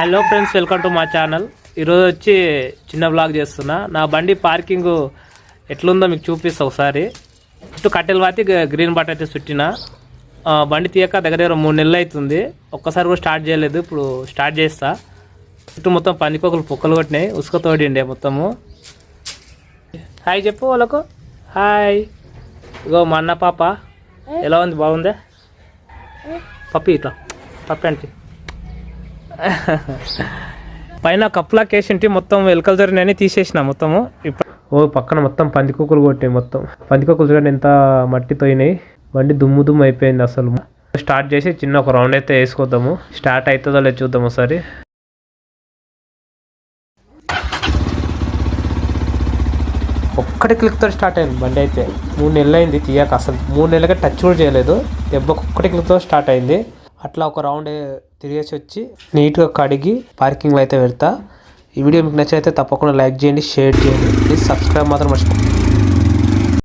Hello friends, welcome to మా channel. ఈరోజు వచ్చి చిన్న బ్లాగ్ చేస్తున్నా. నా బండి పార్కింగ్ ఎట్లుందో మీకు చూపిస్తా ఒకసారి. చుట్టూ కట్టెలు పాతి గ్రీన్ బట్ట అయితే చుట్టిన. బండి తీయక దగ్గర 3 నెలలు అవుతుంది. ఒక్కసారి కూడా స్టార్ట్ చేయలేదు. ఇప్పుడు స్టార్ట్ చేస్తా. చుట్టూ మొత్తం పందికొకలు పొక్కలు కొట్టినాయి, ఉసుక తోడిండే మొత్తము. హాయ్ చెప్పు వాళ్ళకు. హాయ్. ఇగో మా అన్న పాప ఎలా ఉంది? బాగుందే పప్పి. ఇట్లా పప్పి అంటే పైన కప్పులా కేసింటి మొత్తం ఎలకలు జరిగినాయని తీసేసిన మొత్తము. ఇప్పుడు పక్కన మొత్తం పందికొక్కులు కొట్టాయి. మొత్తం పందికొక్కులు చూడండి ఎంత మట్టి తోయినాయి. బండి దుమ్ము దుమ్ము అయిపోయింది అసలు. స్టార్ట్ చేసి చిన్న ఒక రౌండ్ అయితే వేసుకోద్దాము. స్టార్ట్ అవుతుందో లేదు చూద్దాం ఒకసారి. ఒక్కటి క్లిక్తో స్టార్ట్ అయింది బండి అయితే. 3 నెలలు అయింది తీయక. అసలు 3 నెలలుగా టచ్ కూడా చేయలేదు. దెబ్బకు ఒక్కటి క్లిక్తో స్టార్ట్ అయింది. అట్లా ఒక రౌండ్ తిరిగేసి వచ్చి నీట్గా కడిగి పార్కింగ్లో అయితే పెడతా. ఈ వీడియో మీకు నచ్చితే తప్పకుండా లైక్ చేయండి, షేర్ చేయండి. ప్లీజ్ సబ్స్క్రైబ్ మాత్రం మర్చిపోండి.